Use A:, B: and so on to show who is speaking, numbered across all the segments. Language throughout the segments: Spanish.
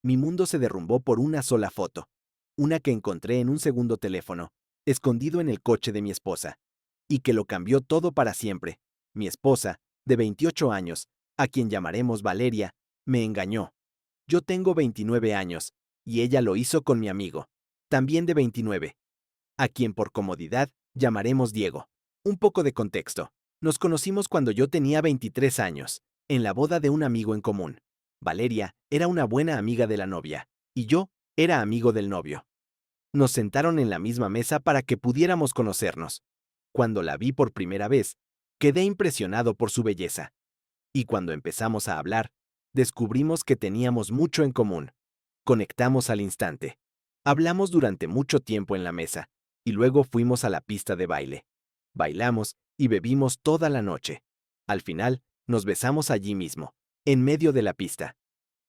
A: Mi mundo se derrumbó por una sola foto, una que encontré en un segundo teléfono, escondido en el coche de mi esposa, y que lo cambió todo para siempre. Mi esposa, de 28 años, a quien llamaremos Valeria, me engañó. Yo tengo 29 años, y ella lo hizo con mi amigo, también de 29, a quien por comodidad llamaremos Diego. Un poco de contexto. Nos conocimos cuando yo tenía 23 años, en la boda de un amigo en común. Valeria era una buena amiga de la novia, y yo era amigo del novio. Nos sentaron en la misma mesa para que pudiéramos conocernos. Cuando la vi por primera vez, quedé impresionado por su belleza. Y cuando empezamos a hablar, descubrimos que teníamos mucho en común. Conectamos al instante. Hablamos durante mucho tiempo en la mesa, y luego fuimos a la pista de baile. Bailamos y bebimos toda la noche. Al final, nos besamos allí mismo, en medio de la pista.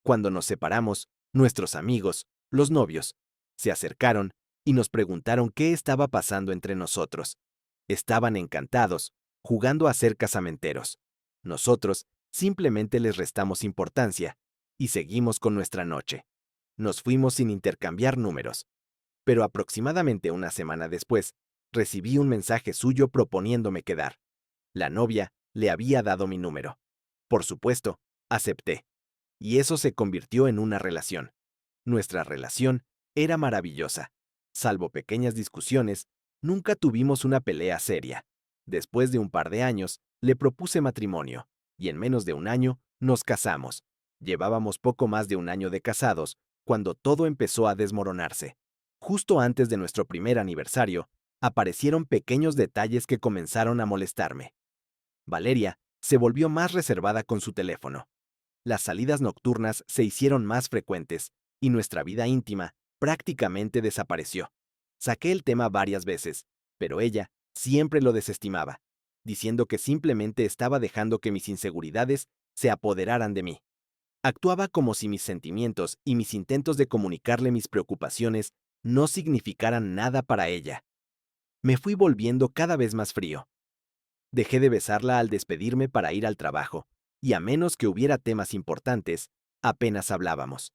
A: Cuando nos separamos, nuestros amigos, los novios, se acercaron y nos preguntaron qué estaba pasando entre nosotros. Estaban encantados, jugando a ser casamenteros. Nosotros simplemente les restamos importancia y seguimos con nuestra noche. Nos fuimos sin intercambiar números. Pero aproximadamente una semana después, recibí un mensaje suyo proponiéndome quedar. La novia le había dado mi número. Por supuesto, acepté. Y eso se convirtió en una relación. Nuestra relación era maravillosa. Salvo pequeñas discusiones, nunca tuvimos una pelea seria. Después de un par de años, le propuse matrimonio, y en menos de un año nos casamos. Llevábamos poco más de un año de casados, cuando todo empezó a desmoronarse. Justo antes de nuestro primer aniversario, aparecieron pequeños detalles que comenzaron a molestarme. Valeria se volvió más reservada con su teléfono. Las salidas nocturnas se hicieron más frecuentes y nuestra vida íntima prácticamente desapareció. Saqué el tema varias veces, pero ella siempre lo desestimaba, diciendo que simplemente estaba dejando que mis inseguridades se apoderaran de mí. Actuaba como si mis sentimientos y mis intentos de comunicarle mis preocupaciones no significaran nada para ella. Me fui volviendo cada vez más frío. Dejé de besarla al despedirme para ir al trabajo, y a menos que hubiera temas importantes, apenas hablábamos.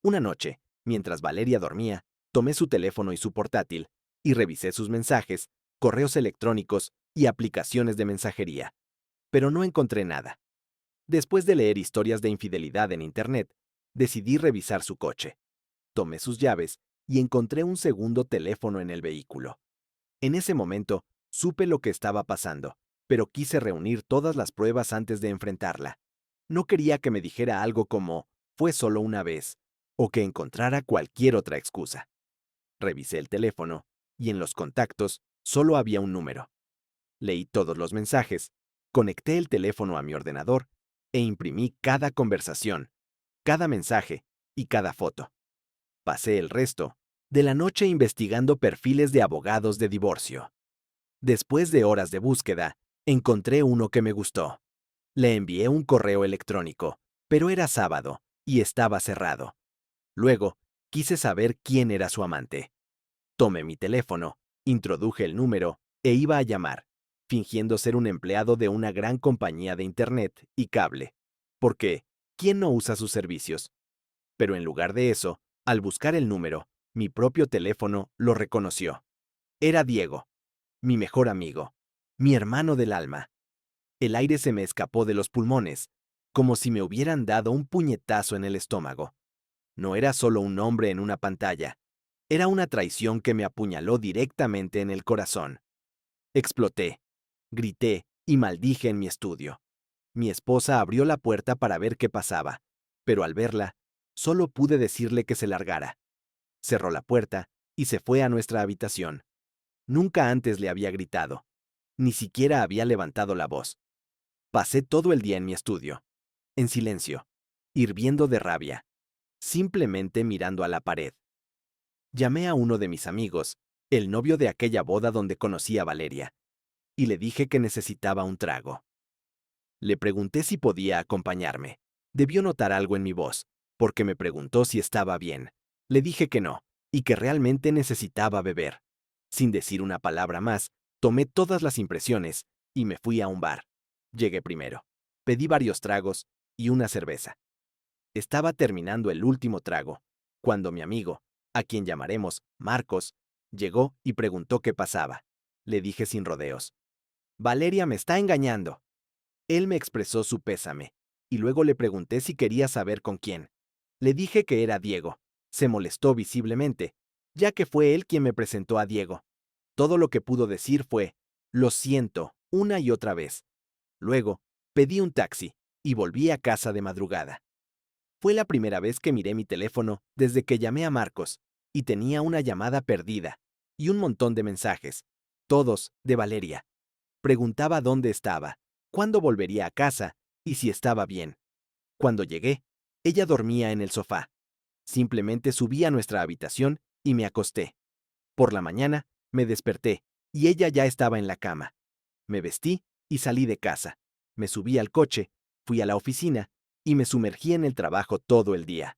A: Una noche, mientras Valeria dormía, tomé su teléfono y su portátil, y revisé sus mensajes, correos electrónicos y aplicaciones de mensajería. Pero no encontré nada. Después de leer historias de infidelidad en Internet, decidí revisar su coche. Tomé sus llaves y encontré un segundo teléfono en el vehículo. En ese momento, supe lo que estaba pasando, pero quise reunir todas las pruebas antes de enfrentarla. No quería que me dijera algo como, fue solo una vez, o que encontrara cualquier otra excusa. Revisé el teléfono, y en los contactos solo había un número. Leí todos los mensajes, conecté el teléfono a mi ordenador e imprimí cada conversación, cada mensaje y cada foto. Pasé el resto de la noche investigando perfiles de abogados de divorcio. Después de horas de búsqueda, encontré uno que me gustó. Le envié un correo electrónico, pero era sábado y estaba cerrado. Luego, quise saber quién era su amante. Tomé mi teléfono, introduje el número e iba a llamar, fingiendo ser un empleado de una gran compañía de Internet y cable. Porque, ¿quién no usa sus servicios? Pero en lugar de eso, al buscar el número, mi propio teléfono lo reconoció. Era Diego, mi mejor amigo, mi hermano del alma. El aire se me escapó de los pulmones, como si me hubieran dado un puñetazo en el estómago. No era solo un nombre en una pantalla, era una traición que me apuñaló directamente en el corazón. Exploté, grité y maldije en mi estudio. Mi esposa abrió la puerta para ver qué pasaba, pero al verla, solo pude decirle que se largara. Cerró la puerta y se fue a nuestra habitación. Nunca antes le había gritado. Ni siquiera había levantado la voz. Pasé todo el día en mi estudio, en silencio, hirviendo de rabia, simplemente mirando a la pared. Llamé a uno de mis amigos, el novio de aquella boda donde conocí a Valeria, y le dije que necesitaba un trago. Le pregunté si podía acompañarme. Debió notar algo en mi voz, porque me preguntó si estaba bien. Le dije que no, y que realmente necesitaba beber. Sin decir una palabra más, tomé todas las impresiones y me fui a un bar. Llegué primero. Pedí varios tragos y una cerveza. Estaba terminando el último trago, cuando mi amigo, a quien llamaremos Marcos, llegó y preguntó qué pasaba. Le dije sin rodeos: Valeria me está engañando. Él me expresó su pésame, y luego le pregunté si quería saber con quién. Le dije que era Diego. Se molestó visiblemente, ya que fue él quien me presentó a Diego. Todo lo que pudo decir fue: lo siento, una y otra vez. Luego, pedí un taxi, y volví a casa de madrugada. Fue la primera vez que miré mi teléfono desde que llamé a Marcos, y tenía una llamada perdida, y un montón de mensajes, todos de Valeria. Preguntaba dónde estaba, cuándo volvería a casa, y si estaba bien. Cuando llegué, ella dormía en el sofá. Simplemente subí a nuestra habitación y me acosté. Por la mañana, me desperté, y ella ya estaba en la cama. Me vestí y salí de casa. Me subí al coche, fui a la oficina, y me sumergí en el trabajo todo el día.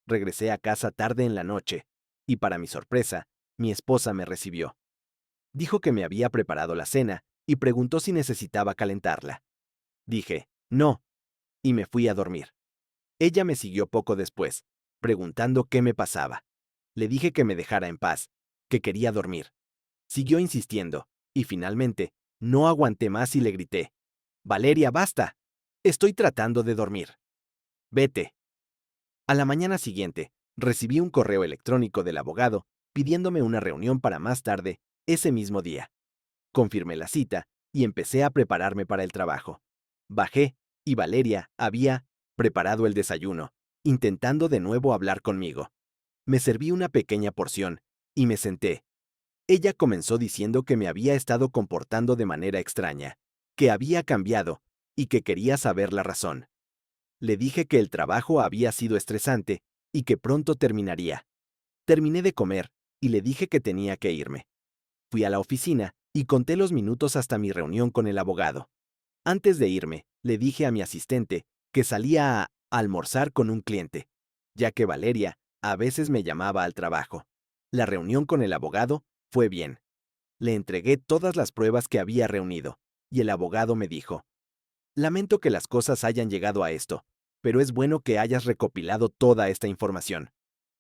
A: Regresé a casa tarde en la noche, y para mi sorpresa, mi esposa me recibió. Dijo que me había preparado la cena, y preguntó si necesitaba calentarla. Dije: no, y me fui a dormir. Ella me siguió poco después, preguntando qué me pasaba. Le dije que me dejara en paz, que quería dormir. Siguió insistiendo, y finalmente, no aguanté más y le grité: Valeria, basta. Estoy tratando de dormir. Vete. A la mañana siguiente, recibí un correo electrónico del abogado pidiéndome una reunión para más tarde, ese mismo día. Confirmé la cita y empecé a prepararme para el trabajo. Bajé, y Valeria había preparado el desayuno, intentando de nuevo hablar conmigo. Me serví una pequeña porción, y me senté. Ella comenzó diciendo que me había estado comportando de manera extraña, que había cambiado, y que quería saber la razón. Le dije que el trabajo había sido estresante, y que pronto terminaría. Terminé de comer, y le dije que tenía que irme. Fui a la oficina, y conté los minutos hasta mi reunión con el abogado. Antes de irme, le dije a mi asistente que salía a almorzar con un cliente, ya que Valeria a veces me llamaba al trabajo. La reunión con el abogado fue bien. Le entregué todas las pruebas que había reunido, y el abogado me dijo: lamento que las cosas hayan llegado a esto, pero es bueno que hayas recopilado toda esta información.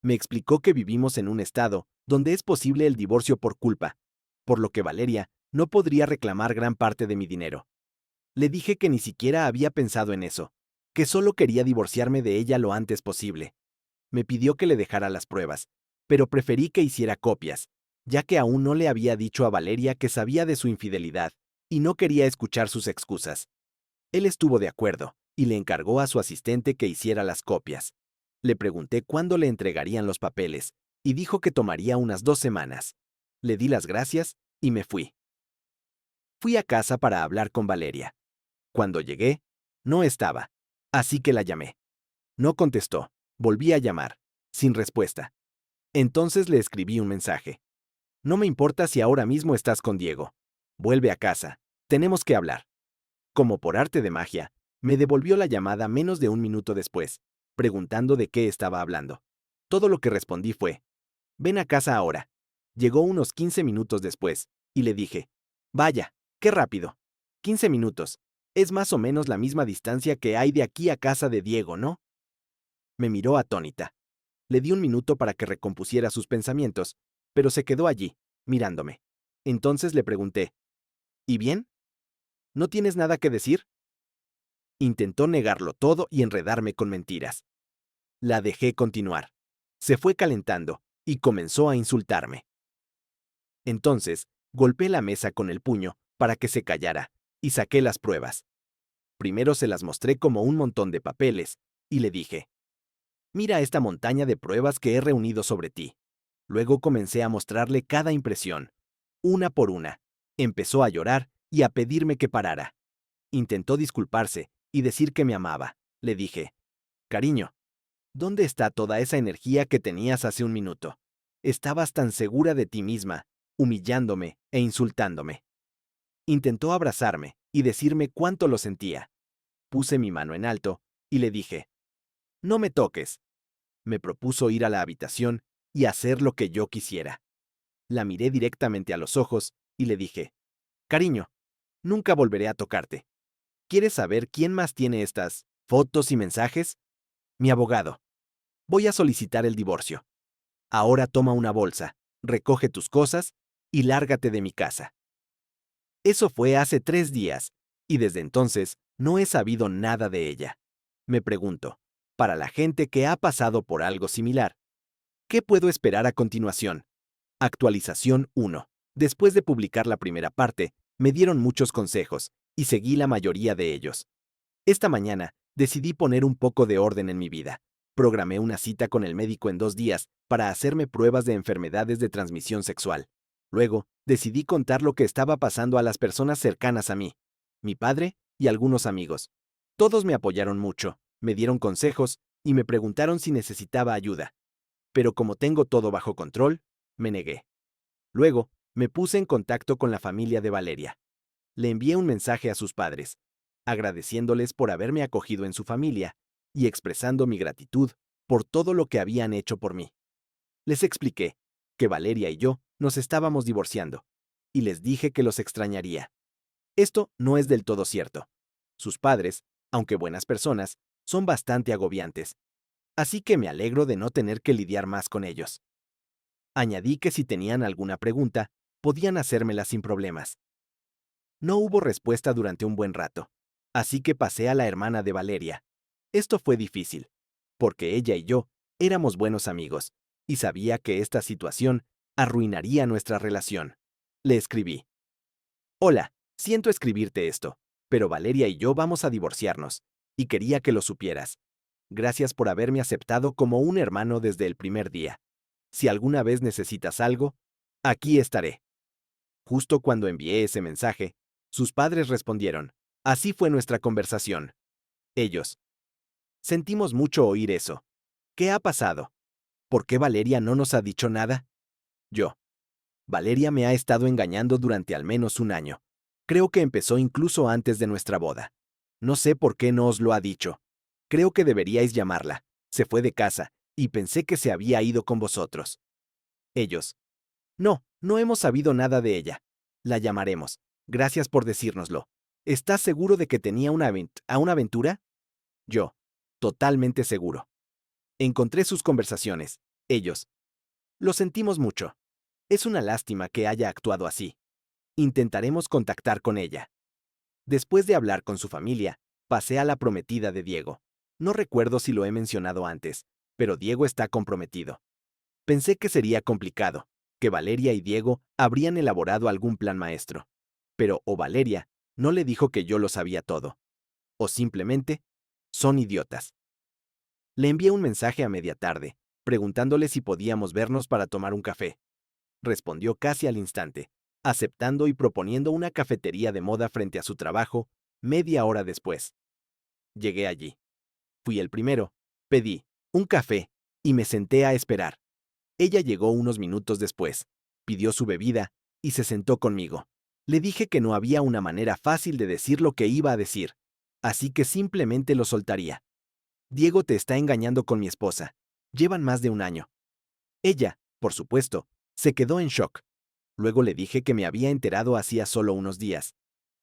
A: Me explicó que vivimos en un estado donde es posible el divorcio por culpa, por lo que Valeria no podría reclamar gran parte de mi dinero. Le dije que ni siquiera había pensado en eso, que solo quería divorciarme de ella lo antes posible. Me pidió que le dejara las pruebas, pero preferí que hiciera copias, ya que aún no le había dicho a Valeria que sabía de su infidelidad y no quería escuchar sus excusas. Él estuvo de acuerdo y le encargó a su asistente que hiciera las copias. Le pregunté cuándo le entregarían los papeles y dijo que tomaría unas 2 semanas. Le di las gracias y me fui. Fui a casa para hablar con Valeria. Cuando llegué, no estaba, así que la llamé. No contestó. Volví a llamar, sin respuesta. Entonces le escribí un mensaje: no me importa si ahora mismo estás con Diego. Vuelve a casa. Tenemos que hablar. Como por arte de magia, me devolvió la llamada menos de un minuto después, preguntando de qué estaba hablando. Todo lo que respondí fue: ven a casa ahora. Llegó unos 15 minutos después, y le dije: vaya, qué rápido. 15 minutos. Es más o menos la misma distancia que hay de aquí a casa de Diego, ¿no? Me miró atónita. Le di un minuto para que recompusiera sus pensamientos, pero se quedó allí, mirándome. Entonces le pregunté: ¿y bien? ¿No tienes nada que decir? Intentó negarlo todo y enredarme con mentiras. La dejé continuar. Se fue calentando y comenzó a insultarme. Entonces, golpeé la mesa con el puño para que se callara y saqué las pruebas. Primero se las mostré como un montón de papeles y le dije: mira esta montaña de pruebas que he reunido sobre ti. Luego comencé a mostrarle cada impresión, una por una. Empezó a llorar y a pedirme que parara. Intentó disculparse y decir que me amaba. Le dije: cariño, ¿dónde está toda esa energía que tenías hace un minuto? Estabas tan segura de ti misma, humillándome e insultándome. Intentó abrazarme y decirme cuánto lo sentía. Puse mi mano en alto y le dije: no me toques. Me propuso ir a la habitación y hacer lo que yo quisiera. La miré directamente a los ojos y le dije: cariño, nunca volveré a tocarte. ¿Quieres saber quién más tiene estas fotos y mensajes? Mi abogado. Voy a solicitar el divorcio. Ahora toma una bolsa, recoge tus cosas y lárgate de mi casa. Eso fue hace 3 días, y desde entonces no he sabido nada de ella. Me pregunto, para la gente que ha pasado por algo similar, ¿qué puedo esperar a continuación? Actualización 1. Después de publicar la primera parte, me dieron muchos consejos, y seguí la mayoría de ellos. Esta mañana, decidí poner un poco de orden en mi vida. Programé una cita con el médico en 2 días para hacerme pruebas de enfermedades de transmisión sexual. Luego, decidí contar lo que estaba pasando a las personas cercanas a mí, mi padre y algunos amigos. Todos me apoyaron mucho, me dieron consejos y me preguntaron si necesitaba ayuda. Pero como tengo todo bajo control, me negué. Luego, me puse en contacto con la familia de Valeria. Le envié un mensaje a sus padres, agradeciéndoles por haberme acogido en su familia y expresando mi gratitud por todo lo que habían hecho por mí. Les expliqué que Valeria y yo nos estábamos divorciando, y les dije que los extrañaría. Esto no es del todo cierto. Sus padres, aunque buenas personas, son bastante agobiantes, así que me alegro de no tener que lidiar más con ellos. Añadí que si tenían alguna pregunta, podían hacérmela sin problemas. No hubo respuesta durante un buen rato, así que pasé a la hermana de Valeria. Esto fue difícil, porque ella y yo éramos buenos amigos, y sabía que esta situación arruinaría nuestra relación. Le escribí: Hola, siento escribirte esto, pero Valeria y yo vamos a divorciarnos, y quería que lo supieras. Gracias por haberme aceptado como un hermano desde el primer día. Si alguna vez necesitas algo, aquí estaré. Justo cuando envié ese mensaje, sus padres respondieron. Así fue nuestra conversación. Ellos: sentimos mucho oír eso. ¿Qué ha pasado? ¿Por qué Valeria no nos ha dicho nada? Yo: Valeria me ha estado engañando durante al menos un año. Creo que empezó incluso antes de nuestra boda. No sé por qué no os lo ha dicho. Creo que deberíais llamarla. Se fue de casa, y pensé que se había ido con vosotros. Ellos: no, no hemos sabido nada de ella. La llamaremos. Gracias por decírnoslo. ¿Estás seguro de que tenía una aventura? Yo: totalmente seguro. Encontré sus conversaciones. Ellos: lo sentimos mucho. Es una lástima que haya actuado así. Intentaremos contactar con ella. Después de hablar con su familia, pasé a la prometida de Diego. No recuerdo si lo he mencionado antes, pero Diego está comprometido. Pensé que sería complicado, que Valeria y Diego habrían elaborado algún plan maestro. Pero o Valeria no le dijo que yo lo sabía todo, o simplemente son idiotas. Le envié un mensaje a media tarde, preguntándole si podíamos vernos para tomar un café. Respondió casi al instante, aceptando y proponiendo una cafetería de moda frente a su trabajo, media hora después. Llegué allí. Fui el primero, pedí un café y me senté a esperar. Ella llegó unos minutos después, pidió su bebida y se sentó conmigo. Le dije que no había una manera fácil de decir lo que iba a decir, así que simplemente lo soltaría. Diego te está engañando con mi esposa. Llevan más de un año. Ella, por supuesto, se quedó en shock. Luego le dije que me había enterado hacía solo unos días.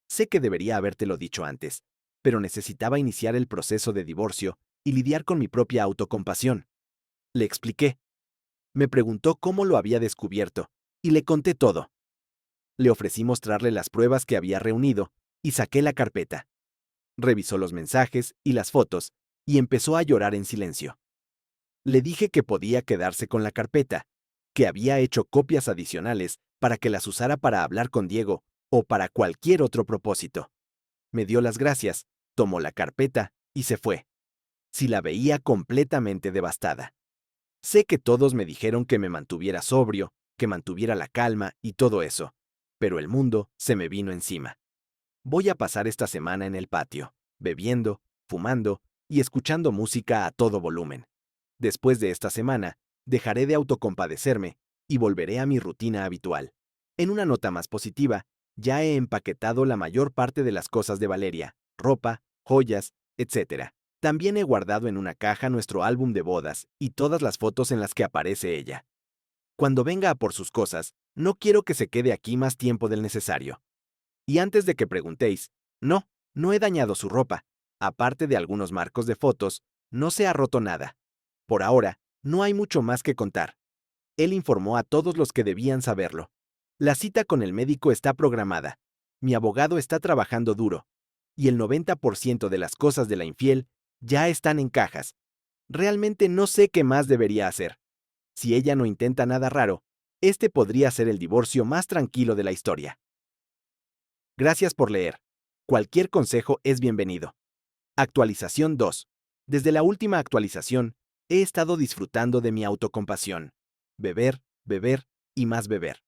A: Sé que debería habértelo dicho antes, pero necesitaba iniciar el proceso de divorcio y lidiar con mi propia autocompasión. Le expliqué. Me preguntó cómo lo había descubierto, y le conté todo. Le ofrecí mostrarle las pruebas que había reunido, y saqué la carpeta. Revisó los mensajes y las fotos, y empezó a llorar en silencio. Le dije que podía quedarse con la carpeta, que había hecho copias adicionales para que las usara para hablar con Diego o para cualquier otro propósito. Me dio las gracias, tomó la carpeta y se fue. Si la veía completamente devastada. Sé que todos me dijeron que me mantuviera sobrio, que mantuviera la calma y todo eso, pero el mundo se me vino encima. Voy a pasar esta semana en el patio, bebiendo, fumando y escuchando música a todo volumen. Después de esta semana, dejaré de autocompadecerme y volveré a mi rutina habitual. En una nota más positiva, ya he empaquetado la mayor parte de las cosas de Valeria, ropa, joyas, etc. También he guardado en una caja nuestro álbum de bodas y todas las fotos en las que aparece ella. Cuando venga a por sus cosas, no quiero que se quede aquí más tiempo del necesario. Y antes de que preguntéis, no he dañado su ropa. Aparte de algunos marcos de fotos, No se ha roto nada. Por ahora, no hay mucho más que contar. Él informó a todos los que debían saberlo. La cita con el médico está programada. Mi abogado está trabajando duro. Y el 90% de las cosas de la infiel ya están en cajas. Realmente no sé qué más debería hacer. Si ella no intenta nada raro, este podría ser el divorcio más tranquilo de la historia. Gracias por leer. Cualquier consejo es bienvenido. Actualización 2. Desde la última actualización, he estado disfrutando de mi autocompasión. Beber, beber y más beber.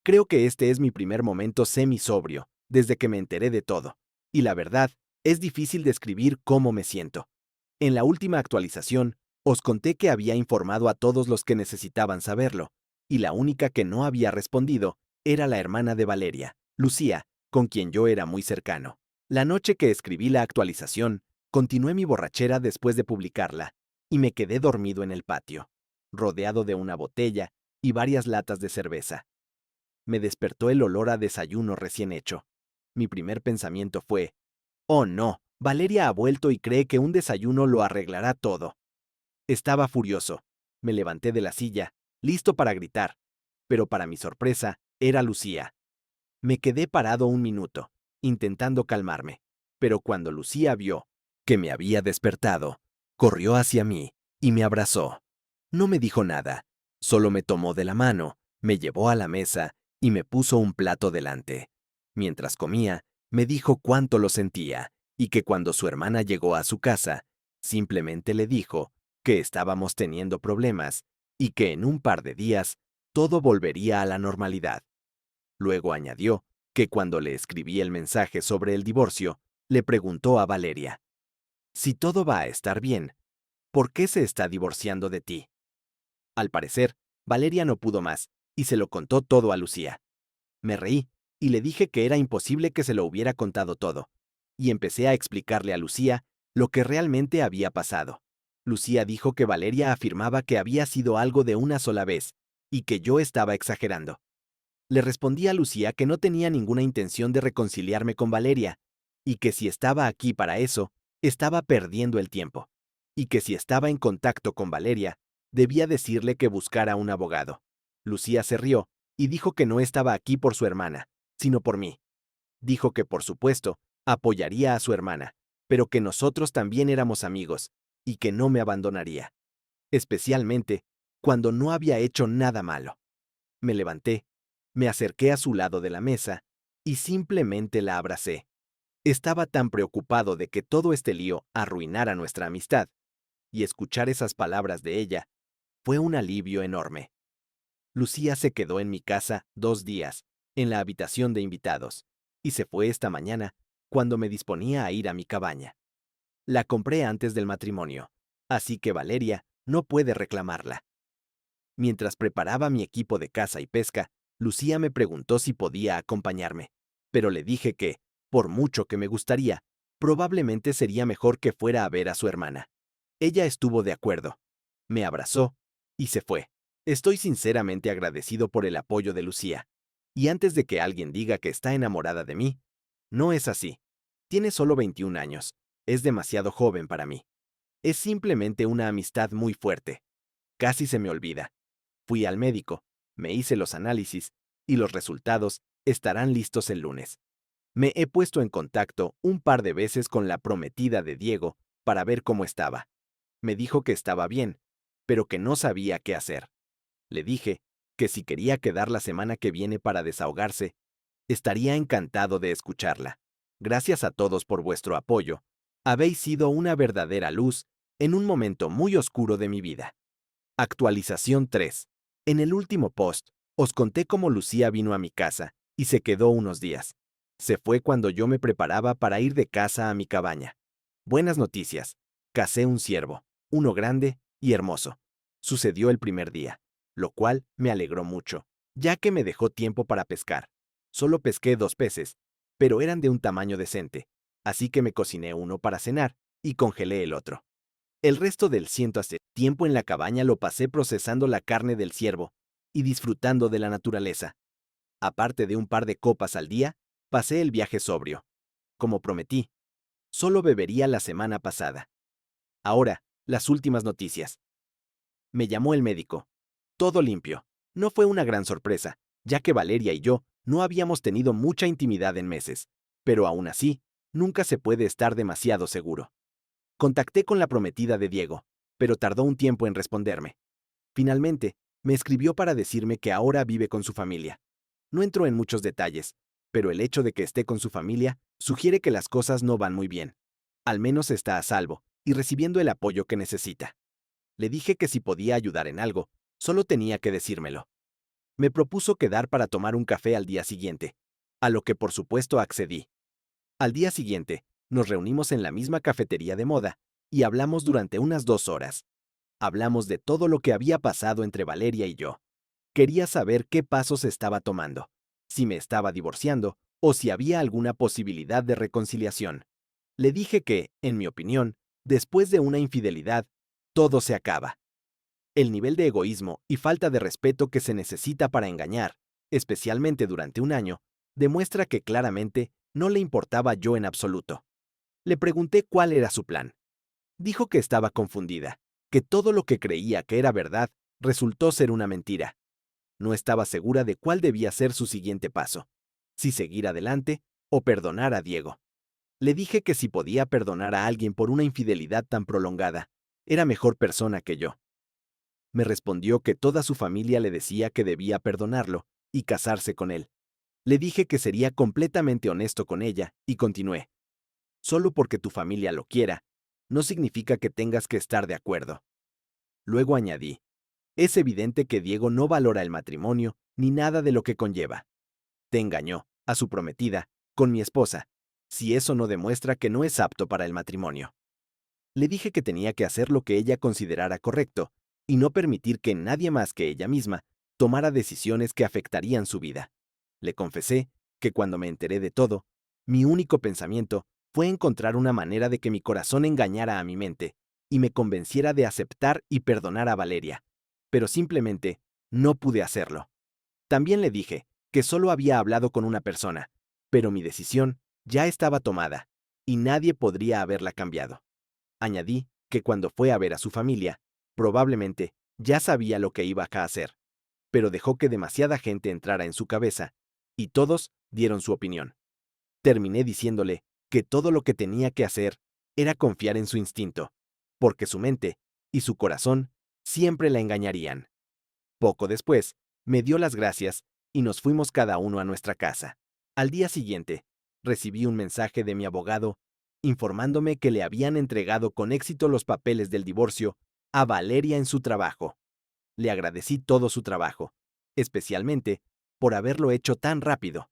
A: Creo que este es mi primer momento semi-sobrio, desde que me enteré de todo. Y la verdad, es difícil describir cómo me siento. En la última actualización, os conté que había informado a todos los que necesitaban saberlo, y la única que no había respondido era la hermana de Valeria, Lucía, con quien yo era muy cercano. La noche que escribí la actualización, continué mi borrachera después de publicarla, y me quedé dormido en el patio, rodeado de una botella y varias latas de cerveza. Me despertó el olor a desayuno recién hecho. Mi primer pensamiento fue, oh no, Valeria ha vuelto y cree que un desayuno lo arreglará todo. Estaba furioso. Me levanté de la silla, listo para gritar. Pero para mi sorpresa, era Lucía. Me quedé parado un minuto, intentando calmarme. Pero cuando Lucía vio que me había despertado, corrió hacia mí y me abrazó. No me dijo nada, solo me tomó de la mano, me llevó a la mesa y me puso un plato delante. Mientras comía, me dijo cuánto lo sentía y que cuando su hermana llegó a su casa, simplemente le dijo que estábamos teniendo problemas y que en un par de días todo volvería a la normalidad. Luego añadió que cuando le escribí el mensaje sobre el divorcio, le preguntó a Valeria, si todo va a estar bien, ¿por qué se está divorciando de ti? Al parecer, Valeria no pudo más y se lo contó todo a Lucía. Me reí y le dije que era imposible que se lo hubiera contado todo, y empecé a explicarle a Lucía lo que realmente había pasado. Lucía dijo que Valeria afirmaba que había sido algo de una sola vez y que yo estaba exagerando. Le respondí a Lucía que no tenía ninguna intención de reconciliarme con Valeria, y que si estaba aquí para eso, estaba perdiendo el tiempo, y que si estaba en contacto con Valeria, debía decirle que buscara un abogado. Lucía se rió y dijo que no estaba aquí por su hermana, sino por mí. Dijo que, por supuesto, apoyaría a su hermana, pero que nosotros también éramos amigos, y que no me abandonaría. Especialmente cuando no había hecho nada malo. Me levanté, me acerqué a su lado de la mesa y simplemente la abracé. Estaba tan preocupado de que todo este lío arruinara nuestra amistad, y escuchar esas palabras de ella fue un alivio enorme. Lucía se quedó en mi casa 2 días, en la habitación de invitados, y se fue esta mañana cuando me disponía a ir a mi cabaña. La compré antes del matrimonio, así que Valeria no puede reclamarla. Mientras preparaba mi equipo de caza y pesca, Lucía me preguntó si podía acompañarme, pero le dije que, por mucho que me gustaría, probablemente sería mejor que fuera a ver a su hermana. Ella estuvo de acuerdo, me abrazó y se fue. Estoy sinceramente agradecido por el apoyo de Lucía. Y antes de que alguien diga que está enamorada de mí, no es así. Tiene solo 21 años. Es demasiado joven para mí. Es simplemente una amistad muy fuerte. Casi se me olvida. Fui al médico, me hice los análisis y los resultados estarán listos el lunes. Me he puesto en contacto un par de veces con la prometida de Diego para ver cómo estaba. Me dijo que estaba bien, pero que no sabía qué hacer. Le dije que si quería quedar la semana que viene para desahogarse, estaría encantado de escucharla. Gracias a todos por vuestro apoyo. Habéis sido una verdadera luz en un momento muy oscuro de mi vida. Actualización 3. En el último post, os conté cómo Lucía vino a mi casa y se quedó unos días. Se fue cuando yo me preparaba para ir de casa a mi cabaña. Buenas noticias. Casé un ciervo, uno grande y hermoso. Sucedió el primer día, lo cual me alegró mucho, ya que me dejó tiempo para pescar. Solo pesqué 2 peces, pero eran de un tamaño decente, así que me cociné uno para cenar y congelé el otro. El resto del tiempo en la cabaña lo pasé procesando la carne del ciervo y disfrutando de la naturaleza. Aparte de un par de copas al día, pasé el viaje sobrio. Como prometí, solo bebería la semana pasada. Ahora, Las últimas noticias. Me llamó el médico. Todo limpio. No fue una gran sorpresa, ya que Valeria y yo no habíamos tenido mucha intimidad en meses, pero aún así, nunca se puede estar demasiado seguro. Contacté con la prometida de Diego, pero tardó un tiempo en responderme. Finalmente, me escribió para decirme que ahora vive con su familia. No entró en muchos detalles, pero el hecho de que esté con su familia sugiere que las cosas no van muy bien. Al menos está a salvo y recibiendo el apoyo que necesita. Le dije que si podía ayudar en algo, solo tenía que decírmelo. Me propuso quedar para tomar un café al día siguiente, a lo que por supuesto accedí. Al día siguiente, nos reunimos en la misma cafetería de moda y hablamos durante unas 2 horas. Hablamos de todo lo que había pasado entre Valeria y yo. Quería saber qué pasos estaba tomando, si me estaba divorciando o si había alguna posibilidad de reconciliación. Le dije que, en mi opinión, después de una infidelidad, todo se acaba. El nivel de egoísmo y falta de respeto que se necesita para engañar, especialmente durante un año, demuestra que claramente no le importaba yo en absoluto. Le pregunté cuál era su plan. Dijo que estaba confundida, que todo lo que creía que era verdad resultó ser una mentira. No estaba segura de cuál debía ser su siguiente paso, si seguir adelante o perdonar a Diego. Le dije que si podía perdonar a alguien por una infidelidad tan prolongada, era mejor persona que yo. Me respondió que toda su familia le decía que debía perdonarlo y casarse con él. Le dije que sería completamente honesto con ella y continué. Solo porque tu familia lo quiera, no significa que tengas que estar de acuerdo. Luego añadí, es evidente que Diego no valora el matrimonio ni nada de lo que conlleva. Te engañó, a su prometida, con mi esposa, si eso no demuestra que no es apto para el matrimonio. Le dije que tenía que hacer lo que ella considerara correcto y no permitir que nadie más que ella misma tomara decisiones que afectarían su vida. Le confesé que cuando me enteré de todo, mi único pensamiento fue encontrar una manera de que mi corazón engañara a mi mente y me convenciera de aceptar y perdonar a Valeria, pero simplemente no pude hacerlo. También le dije que solo había hablado con una persona, pero mi decisión ya estaba tomada y nadie podría haberla cambiado. Añadí que cuando fue a ver a su familia, probablemente ya sabía lo que iba a hacer, pero dejó que demasiada gente entrara en su cabeza, y todos dieron su opinión. Terminé diciéndole que todo lo que tenía que hacer era confiar en su instinto, porque su mente y su corazón siempre la engañarían. Poco después, me dio las gracias y nos fuimos cada uno a nuestra casa. Al día siguiente, recibí un mensaje de mi abogado informándome que le habían entregado con éxito los papeles del divorcio a Valeria en su trabajo. Le agradecí todo su trabajo, especialmente por haberlo hecho tan rápido.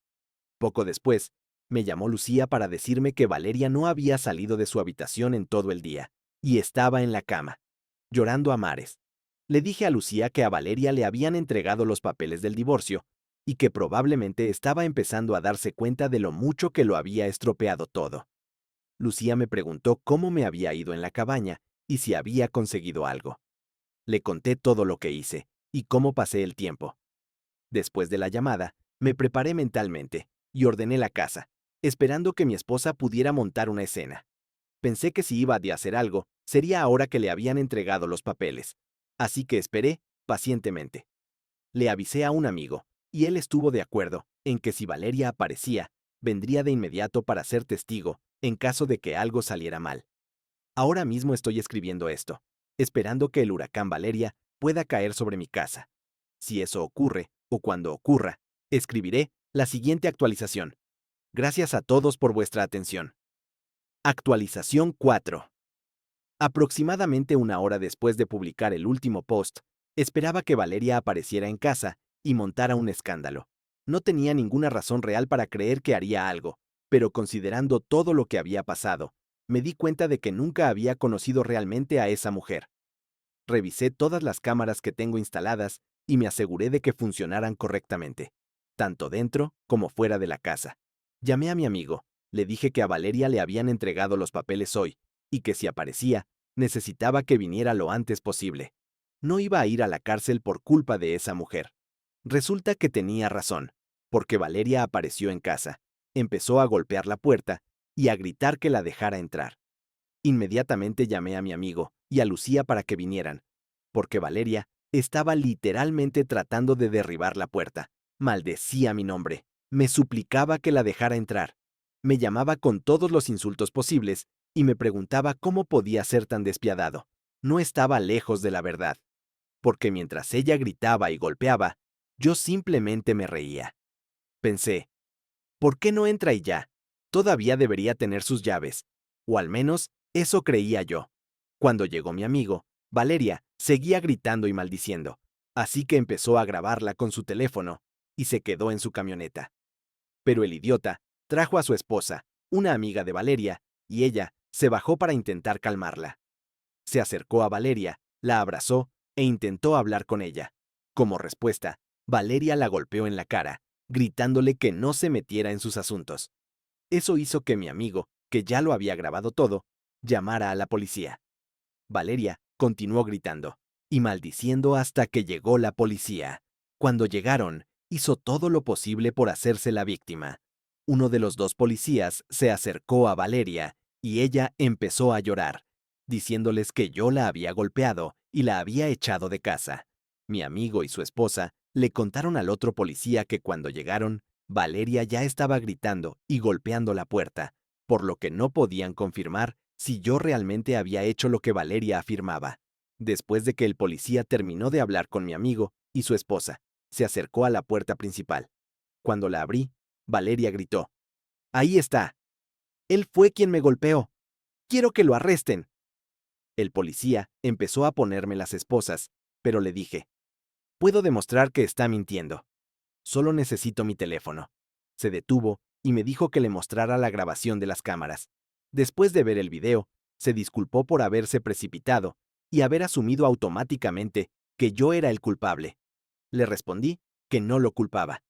A: Poco después, me llamó Lucía para decirme que Valeria no había salido de su habitación en todo el día y estaba en la cama, llorando a mares. Le dije a Lucía que a Valeria le habían entregado los papeles del divorcio y que probablemente estaba empezando a darse cuenta de lo mucho que lo había estropeado todo. Lucía me preguntó cómo me había ido en la cabaña y si había conseguido algo. Le conté todo lo que hice y cómo pasé el tiempo. Después de la llamada, me preparé mentalmente y ordené la casa, esperando que mi esposa pudiera montar una escena. Pensé que si iba a hacer algo, sería ahora que le habían entregado los papeles. Así que esperé pacientemente. Le avisé a un amigo, y él estuvo de acuerdo en que si Valeria aparecía, vendría de inmediato para ser testigo en caso de que algo saliera mal. Ahora mismo estoy escribiendo esto, esperando que el huracán Valeria pueda caer sobre mi casa. Si eso ocurre, o cuando ocurra, escribiré la siguiente actualización. Gracias a todos por vuestra atención. Actualización 4. Aproximadamente una hora después de publicar el último post, esperaba que Valeria apareciera en casa y montara un escándalo. No tenía ninguna razón real para creer que haría algo, pero considerando todo lo que había pasado, me di cuenta de que nunca había conocido realmente a esa mujer. Revisé todas las cámaras que tengo instaladas y me aseguré de que funcionaran correctamente, tanto dentro como fuera de la casa. Llamé a mi amigo, le dije que a Valeria le habían entregado los papeles hoy, y que si aparecía, necesitaba que viniera lo antes posible. No iba a ir a la cárcel por culpa de esa mujer. Resulta que tenía razón, porque Valeria apareció en casa, empezó a golpear la puerta y a gritar que la dejara entrar. Inmediatamente llamé a mi amigo y a Lucía para que vinieran, porque Valeria estaba literalmente tratando de derribar la puerta. Maldecía mi nombre, me suplicaba que la dejara entrar, me llamaba con todos los insultos posibles y me preguntaba cómo podía ser tan despiadado. No estaba lejos de la verdad, porque mientras ella gritaba y golpeaba, yo simplemente me reía. Pensé, ¿por qué no entra y ya? Todavía debería tener sus llaves, o al menos eso creía yo. Cuando llegó mi amigo, Valeria seguía gritando y maldiciendo, así que empezó a grabarla con su teléfono y se quedó en su camioneta. Pero el idiota trajo a su esposa, una amiga de Valeria, y ella se bajó para intentar calmarla. Se acercó a Valeria, la abrazó e intentó hablar con ella. Como respuesta, Valeria la golpeó en la cara, gritándole que no se metiera en sus asuntos. Eso hizo que mi amigo, que ya lo había grabado todo, llamara a la policía. Valeria continuó gritando y maldiciendo hasta que llegó la policía. Cuando llegaron, hizo todo lo posible por hacerse la víctima. Uno de los dos policías se acercó a Valeria y ella empezó a llorar, diciéndoles que yo la había golpeado y la había echado de casa. Mi amigo y su esposa le contaron al otro policía que cuando llegaron, Valeria ya estaba gritando y golpeando la puerta, por lo que no podían confirmar si yo realmente había hecho lo que Valeria afirmaba. Después de que el policía terminó de hablar con mi amigo y su esposa, se acercó a la puerta principal. Cuando la abrí, Valeria gritó: «¡Ahí está! Él fue quien me golpeó. ¡Quiero que lo arresten!». El policía empezó a ponerme las esposas, pero le dije: «Puedo demostrar que está mintiendo. Solo necesito mi teléfono». Se detuvo y me dijo que le mostrara la grabación de las cámaras. Después de ver el video, se disculpó por haberse precipitado y haber asumido automáticamente que yo era el culpable. Le respondí que no lo culpaba.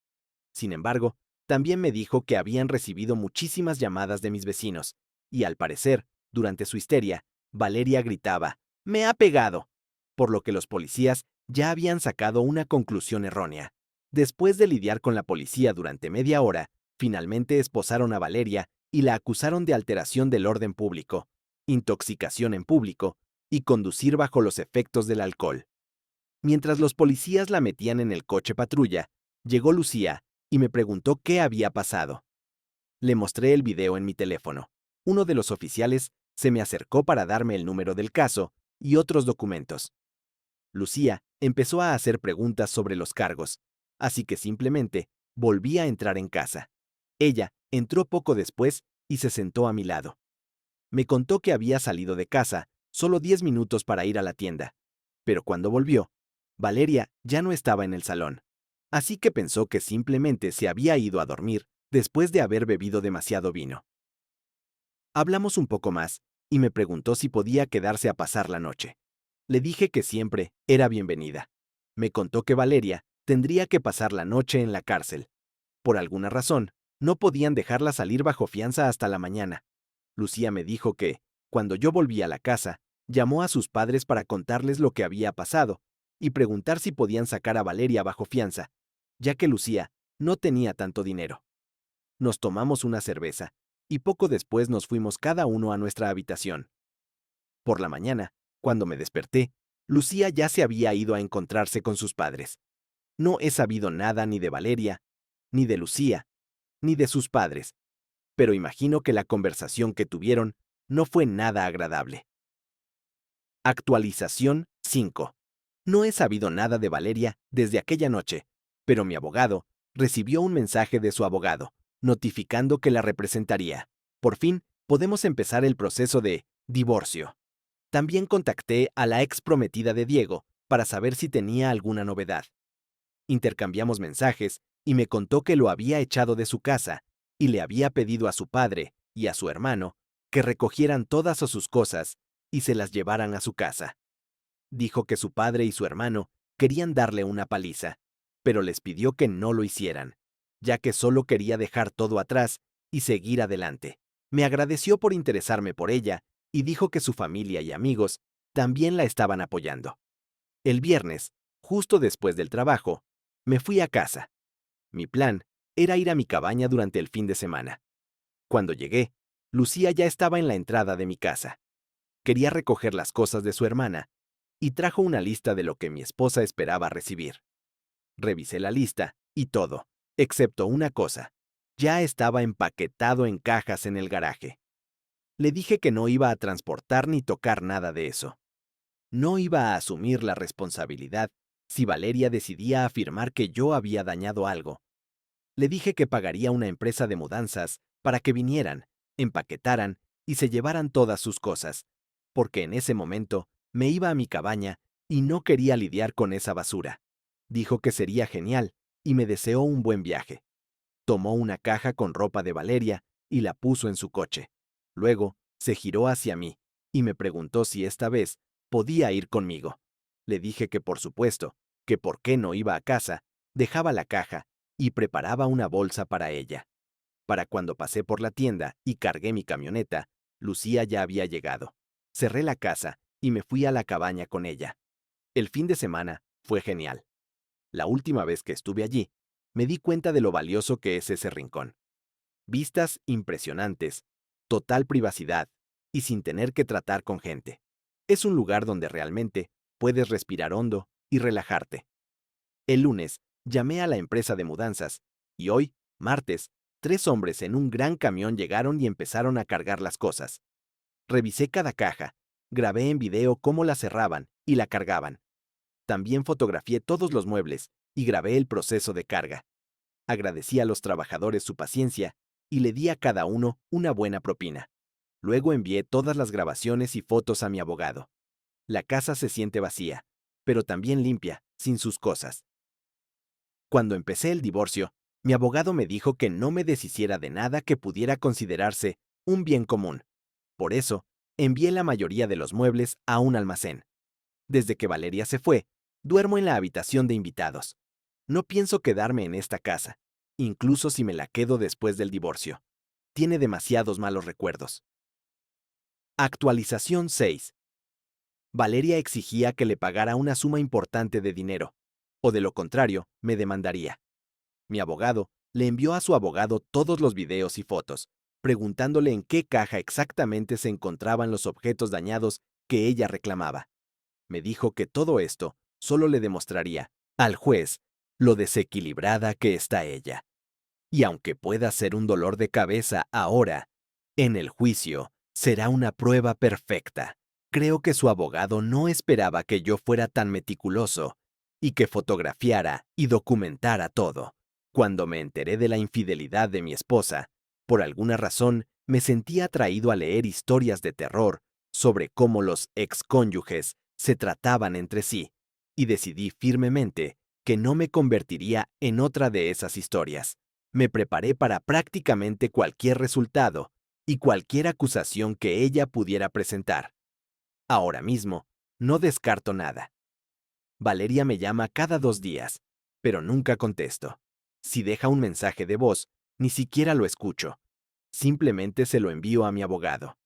A: Sin embargo, también me dijo que habían recibido muchísimas llamadas de mis vecinos, y al parecer, durante su histeria, Valeria gritaba: «¡Me ha pegado!», por lo que los policías ya habían sacado una conclusión errónea. Después de lidiar con la policía durante media hora, finalmente esposaron a Valeria y la acusaron de alteración del orden público, intoxicación en público y conducir bajo los efectos del alcohol. Mientras los policías la metían en el coche patrulla, llegó Lucía y me preguntó qué había pasado. Le mostré el video en mi teléfono. Uno de los oficiales se me acercó para darme el número del caso y otros documentos. Lucía empezó a hacer preguntas sobre los cargos, así que simplemente volví a entrar en casa. Ella entró poco después y se sentó a mi lado. Me contó que había salido de casa solo 10 minutos para ir a la tienda, pero cuando volvió, Valeria ya no estaba en el salón, así que pensó que simplemente se había ido a dormir después de haber bebido demasiado vino. Hablamos un poco más y me preguntó si podía quedarse a pasar la noche. Le dije que siempre era bienvenida. Me contó que Valeria tendría que pasar la noche en la cárcel. Por alguna razón, no podían dejarla salir bajo fianza hasta la mañana. Lucía me dijo que, cuando yo volví a la casa, llamó a sus padres para contarles lo que había pasado y preguntar si podían sacar a Valeria bajo fianza, ya que Lucía no tenía tanto dinero. Nos tomamos una cerveza y poco después nos fuimos cada uno a nuestra habitación. Por la mañana, cuando me desperté, Lucía ya se había ido a encontrarse con sus padres. No he sabido nada ni de Valeria, ni de Lucía, ni de sus padres, pero imagino que la conversación que tuvieron no fue nada agradable. Actualización 5. No he sabido nada de Valeria desde aquella noche, pero mi abogado recibió un mensaje de su abogado, notificando que la representaría. Por fin, podemos empezar el proceso de divorcio. También contacté a la ex prometida de Diego para saber si tenía alguna novedad. Intercambiamos mensajes y me contó que lo había echado de su casa y le había pedido a su padre y a su hermano que recogieran todas sus cosas y se las llevaran a su casa. Dijo que su padre y su hermano querían darle una paliza, pero les pidió que no lo hicieran, ya que solo quería dejar todo atrás y seguir adelante. Me agradeció por interesarme por ella y dijo que su familia y amigos también la estaban apoyando. El viernes, justo después del trabajo, me fui a casa. Mi plan era ir a mi cabaña durante el fin de semana. Cuando llegué, Lucía ya estaba en la entrada de mi casa. quería recoger las cosas de su hermana y trajo una lista de lo que mi esposa esperaba recibir. Revisé la lista y todo, excepto una cosa, ya estaba empaquetado en cajas en el garaje. Le dije que no iba a transportar ni tocar nada de eso. No iba a asumir la responsabilidad si Valeria decidía afirmar que yo había dañado algo. Le dije que pagaría una empresa de mudanzas para que vinieran, empaquetaran y se llevaran todas sus cosas, porque en ese momento me iba a mi cabaña y no quería lidiar con esa basura. Dijo que sería genial y me deseó un buen viaje. Tomó una caja con ropa de Valeria y la puso en su coche. Luego se giró hacia mí y me preguntó si esta vez podía ir conmigo. Le dije que por supuesto, que por qué no iba a casa, dejaba la caja y preparaba una bolsa para ella. Para cuando pasé por la tienda y cargué mi camioneta, Lucía ya había llegado. Cerré la casa y me fui a la cabaña con ella. El fin de semana fue genial. La última vez que estuve allí, me di cuenta de lo valioso que es ese rincón. Vistas impresionantes, total privacidad y sin tener que tratar con gente. Es un lugar donde realmente puedes respirar hondo y relajarte. El lunes llamé a la empresa de mudanzas y hoy, martes, 3 hombres en un gran camión llegaron y empezaron a cargar las cosas. Revisé cada caja, grabé en video cómo la cerraban y la cargaban. También fotografié todos los muebles y grabé el proceso de carga. Agradecí a los trabajadores su paciencia y le di a cada uno una buena propina. Luego envié todas las grabaciones y fotos a mi abogado. La casa se siente vacía, pero también limpia, sin sus cosas. Cuando empecé el divorcio, mi abogado me dijo que no me deshiciera de nada que pudiera considerarse un bien común. Por eso, envié la mayoría de los muebles a un almacén. Desde que Valeria se fue, duermo en la habitación de invitados. No pienso quedarme en esta casa, incluso si me la quedo después del divorcio. Tiene demasiados malos recuerdos. Actualización 6. Valeria exigía que le pagara una suma importante de dinero, o de lo contrario, me demandaría. Mi abogado le envió a su abogado todos los videos y fotos, preguntándole en qué caja exactamente se encontraban los objetos dañados que ella reclamaba. Me dijo que todo esto solo le demostraría al juez lo desequilibrada que está ella. Y aunque pueda ser un dolor de cabeza ahora, en el juicio será una prueba perfecta. Creo que su abogado no esperaba que yo fuera tan meticuloso y que fotografiara y documentara todo. Cuando me enteré de la infidelidad de mi esposa, por alguna razón me sentí atraído a leer historias de terror sobre cómo los excónyuges se trataban entre sí, y decidí firmemente que no me convertiría en otra de esas historias. Me preparé para prácticamente cualquier resultado y cualquier acusación que ella pudiera presentar. Ahora mismo, no descarto nada. Valeria me llama cada 2 días, pero nunca contesto. Si deja un mensaje de voz, ni siquiera lo escucho. Simplemente se lo envío a mi abogado.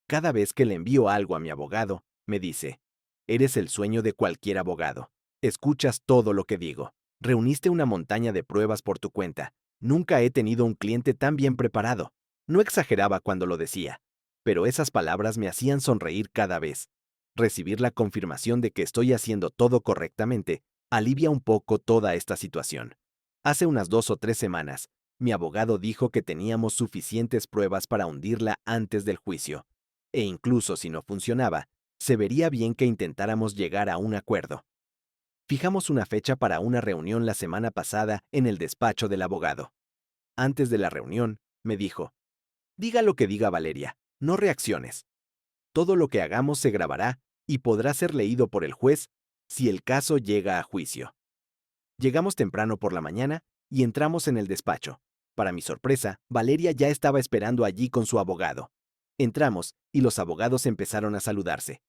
A: Cada vez que le envío algo a mi abogado, me dice, eres el sueño de cualquier abogado. Escuchas todo lo que digo. Reuniste una montaña de pruebas por tu cuenta. Nunca he tenido un cliente tan bien preparado. No exageraba cuando lo decía, pero esas palabras me hacían sonreír cada vez. Recibir la confirmación de que estoy haciendo todo correctamente alivia un poco toda esta situación. Hace unas 2 o 3 semanas, mi abogado dijo que teníamos suficientes pruebas para hundirla antes del juicio, e incluso si no funcionaba, se vería bien que intentáramos llegar a un acuerdo. Fijamos una fecha para una reunión la semana pasada en el despacho del abogado. Antes de la reunión, me dijo, diga lo que diga Valeria, no reacciones. Todo lo que hagamos se grabará y podrá ser leído por el juez si el caso llega a juicio. Llegamos temprano por la mañana y entramos en el despacho. Para mi sorpresa, Valeria ya estaba esperando allí con su abogado. Entramos y los abogados empezaron a saludarse.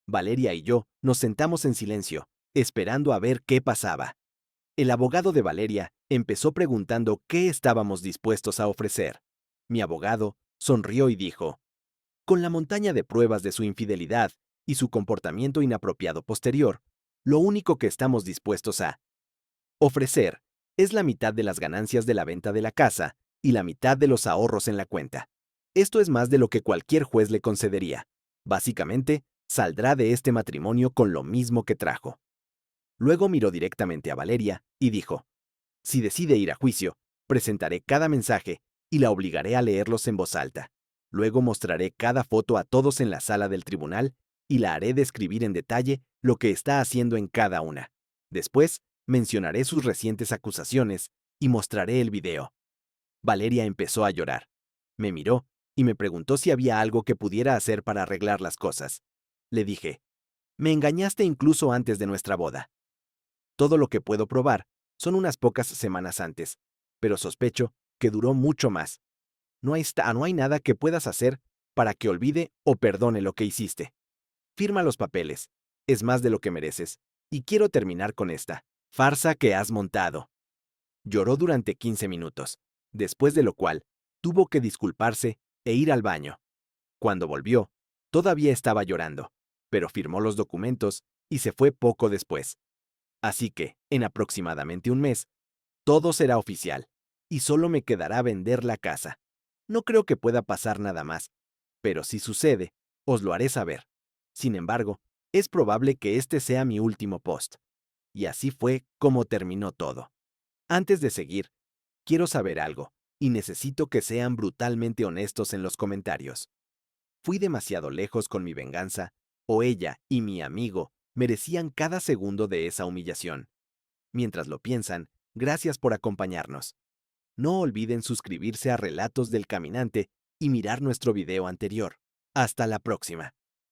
A: Valeria y yo nos sentamos en silencio, esperando a ver qué pasaba. El abogado de Valeria empezó preguntando qué estábamos dispuestos a ofrecer. Mi abogado sonrió y dijo, con la montaña de pruebas de su infidelidad y su comportamiento inapropiado posterior, lo único que estamos dispuestos a ofrecer es la mitad de las ganancias de la venta de la casa y la mitad de los ahorros en la cuenta. Esto es más de lo que cualquier juez le concedería. Básicamente, saldrá de este matrimonio con lo mismo que trajo. Luego miró directamente a Valeria y dijo, si decide ir a juicio, presentaré cada mensaje y la obligaré a leerlos en voz alta. Luego mostraré cada foto a todos en la sala del tribunal y la haré describir en detalle lo que está haciendo en cada una. Después, mencionaré sus recientes acusaciones y mostraré el video. Valeria empezó a llorar. Me miró y me preguntó si había algo que pudiera hacer para arreglar las cosas. Le dije, me engañaste incluso antes de nuestra boda. Todo lo que puedo probar son unas pocas semanas antes, pero sospecho que duró mucho más. No hay nada que puedas hacer para que olvide o perdone lo que hiciste. Firma los papeles. Es más de lo que mereces. Y quiero terminar con esta farsa que has montado. Lloró durante 15 minutos, después de lo cual tuvo que disculparse e ir al baño. Cuando volvió, todavía estaba llorando, pero firmó los documentos y se fue poco después. Así que, en aproximadamente un mes, todo será oficial, y solo me quedará vender la casa. No creo que pueda pasar nada más, pero si sucede, os lo haré saber. Sin embargo, es probable que este sea mi último post. Y así fue como terminó todo. Antes de seguir, quiero saber algo, y necesito que sean brutalmente honestos en los comentarios. ¿Fui demasiado lejos con mi venganza, o ella y mi amigo merecían cada segundo de esa humillación? Mientras lo piensan, gracias por acompañarnos. No olviden suscribirse a Relatos del Caminante y mirar nuestro video anterior. Hasta la próxima.